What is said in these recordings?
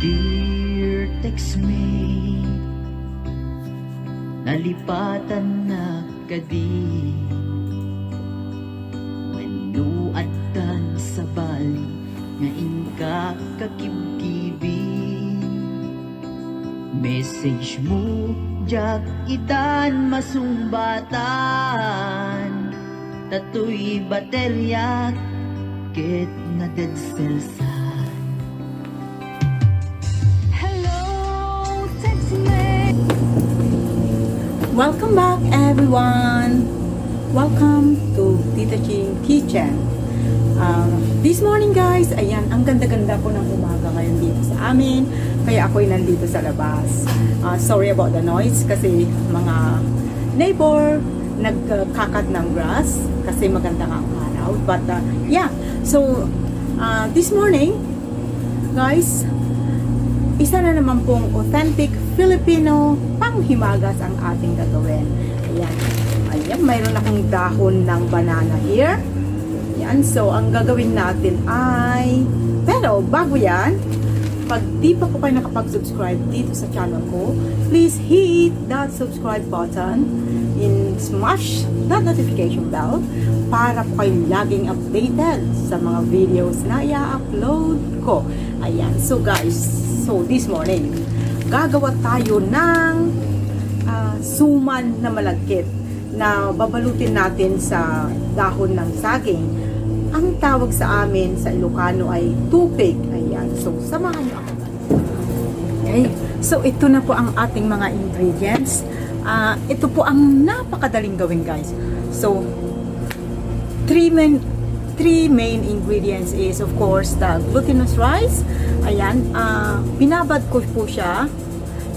Dear textmate, nalipatan na kadi manuatan sa bali nga ingka kakibkibi. Message mo jak itan masumbatan, tatoy batelyak ket nga dead cells. Welcome back everyone! Welcome to Tita Ching kitchen. This morning guys, ayan, ang ganda-ganda po ng umaga ngayon dito sa amin. Kaya ako'y nandito sa labas. Sorry about the noise kasi mga neighbor nagkakat ng grass kasi maganda nga ang araw. But yeah, so this morning guys, isa na naman pong authentic Filipino panghimagas ang ating gagawin. Ayan. Ayan, mayroon akong dahon ng banana here. Ayan, so ang gagawin natin ay, pero bago yan, pag di pa po kayo nakapag-subscribe dito sa channel ko, please hit that subscribe button and smash that notification bell para po kayo laging updated sa mga videos na i-upload ko. Ayan, so guys, so this morning, gagawa tayo ng suman na malagkit na babalutin natin sa dahon ng saging. Ang tawag sa amin sa Ilocano ay tupig. Ayan. So, samahan niyo ako. Okay. So, ito na po ang ating mga ingredients. Ito po ang napakadaling gawin, guys. So, three main ingredients is, of course, the glutinous rice. Ayan. Binabad ko po siya.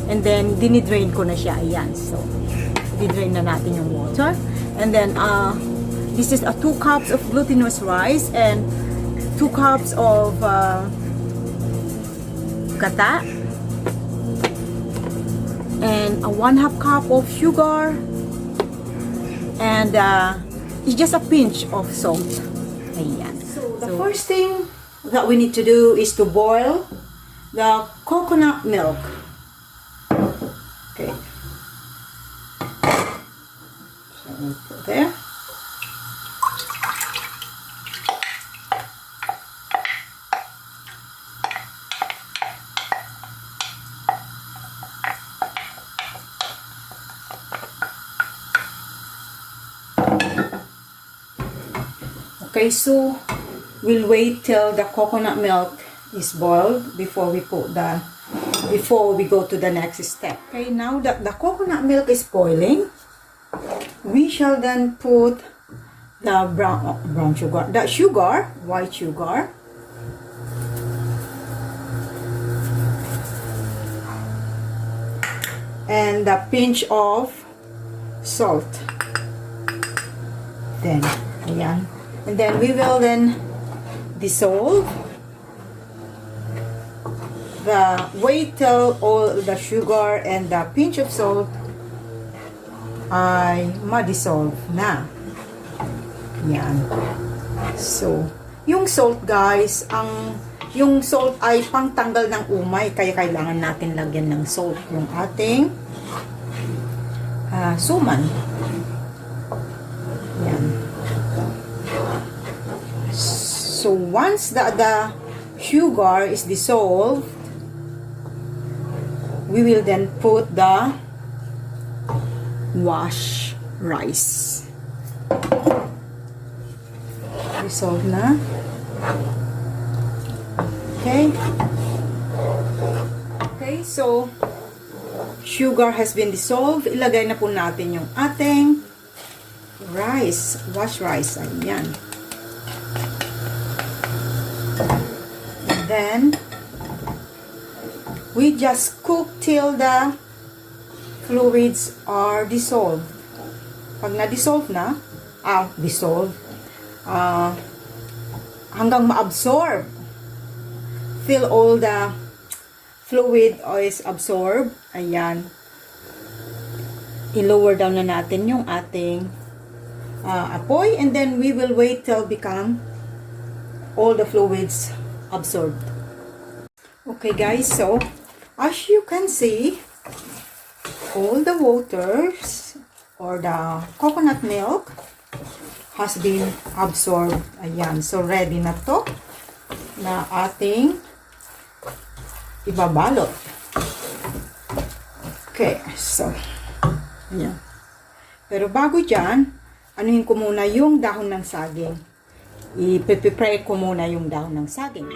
And then, dinidrain ko na siya. Ayan. So, didrain na natin yung water. And then, this is 2 cups of glutinous rice and 2 cups of gata. And 1/2 cup of sugar. And it's just a pinch of salt. Ayan. So, the first thing that we need to do is to boil the coconut milk. Okay. So we'll put there. Okay, so we'll wait till the coconut milk is boiled before we go to the next step. Okay, now that the coconut milk is boiling, we shall then put the brown sugar, white sugar, and a pinch of salt. Then, ayan. And then we will then dissolve. Wait till all the sugar and the pinch of salt ay ma-dissolve na. Yan. So, yung salt guys, yung salt ay pangtanggal ng umay, kaya kailangan natin lagyan ng salt yung ating suman. Yan. So, once the sugar is dissolved, we will then put the wash rice. Dissolve na. Okay. Okay, so sugar has been dissolved. Ilagay na po natin yung ating rice, wash rice. Ayan. And then we just cook till the fluids are dissolved. Pag na-dissolve na, hanggang ma-absorb. Feel all the fluid is absorbed. Ayan. I-lower down na natin yung ating apoy, and then we will wait till become all the fluids absorbed. Okay guys, so as you can see, all the waters or the coconut milk has been absorbed. Ayan, so ready na to na ating ibabalot. Okay, so ayan. Pero bago dyan, anuhin ko muna yung dahon ng saging. I-prepare ko muna yung dahon ng saging.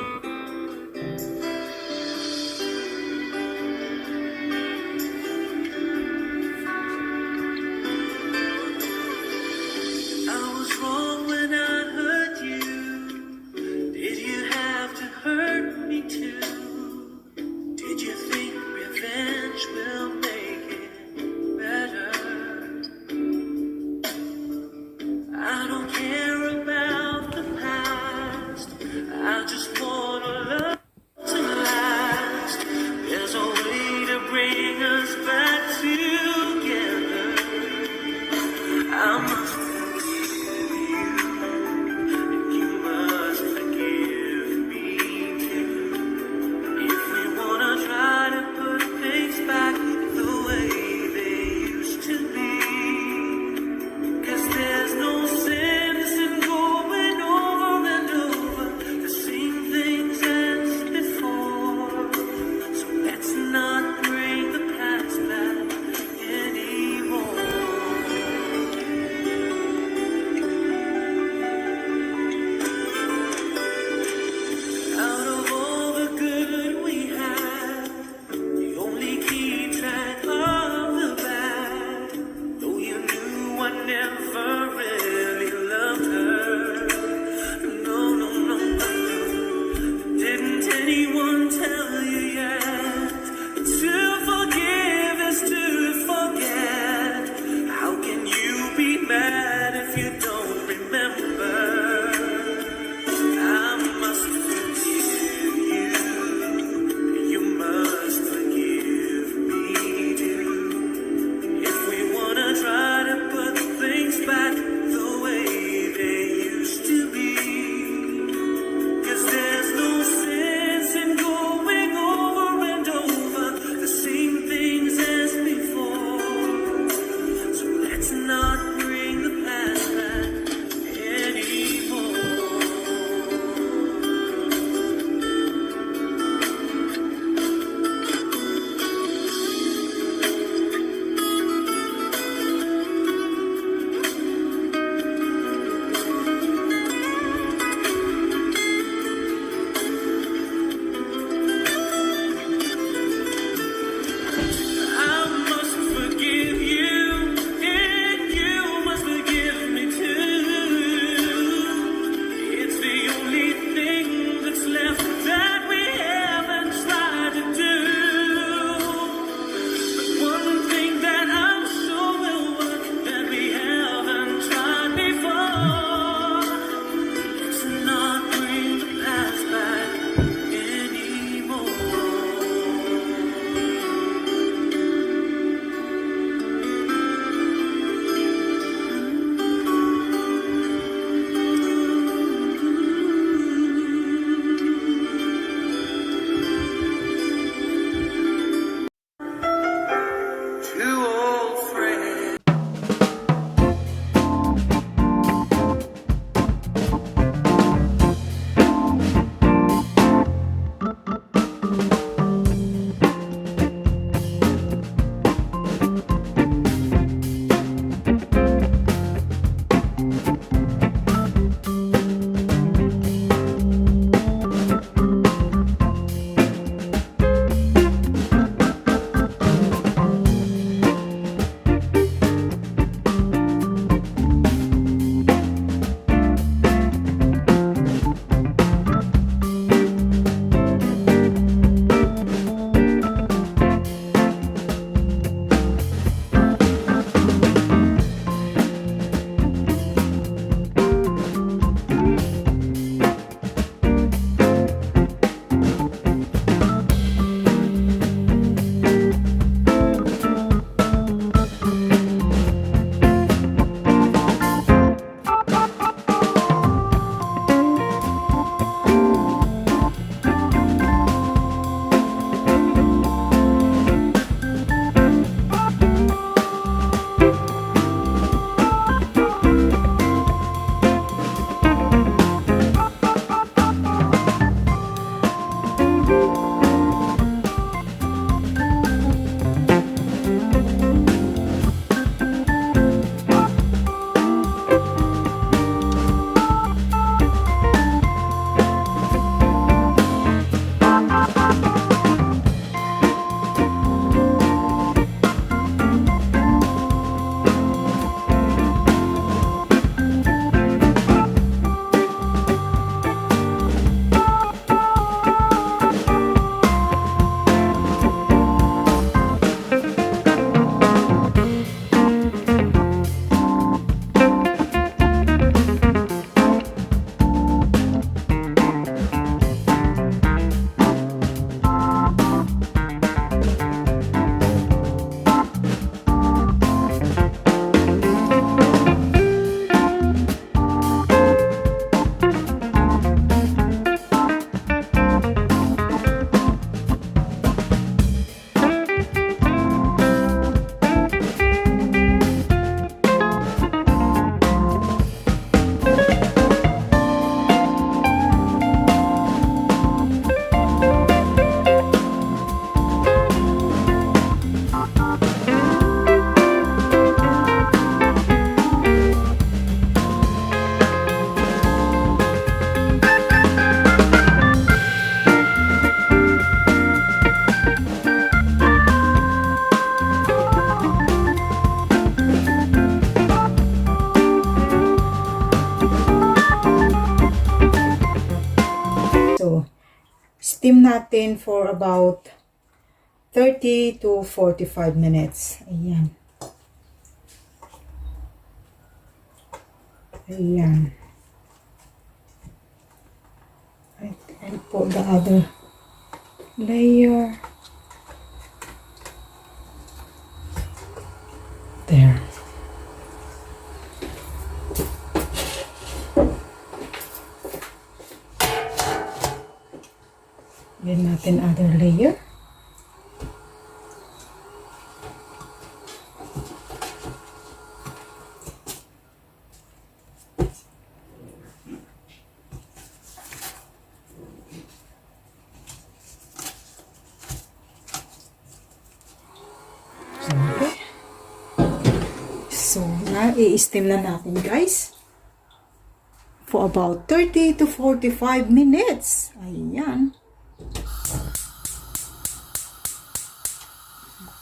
steam natin for about 30 to 45 minutes. Ayan. Ayan. I'll put the other layer. There. Then natin other layer. Okay. So, i-steam na natin, guys. For about 30 to 45 minutes. Ayan.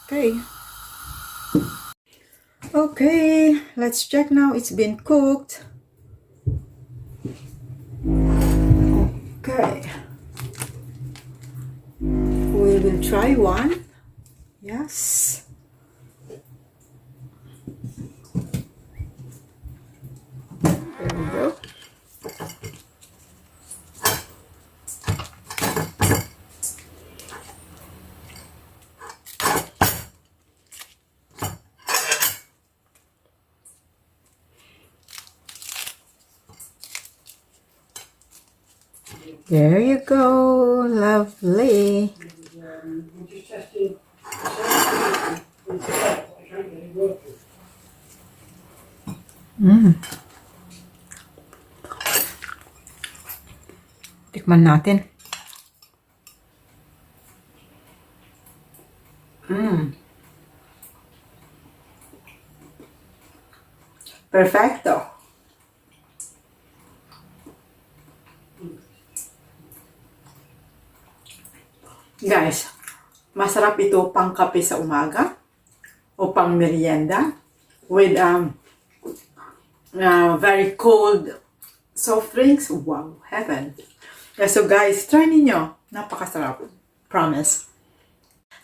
Okay. Okay, let's check now. It's been cooked. Okay. We will try one. Yes. There we go. There you go. Lovely. Tikman natin. Perfecto. Guys, masarap ito pang kape sa umaga o pang merienda with very cold soft drinks. Wow, heaven. Yeah, so guys, try ninyo. Napakasarap. Promise.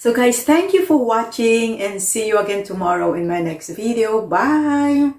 So guys, thank you for watching and see you again tomorrow in my next video. Bye!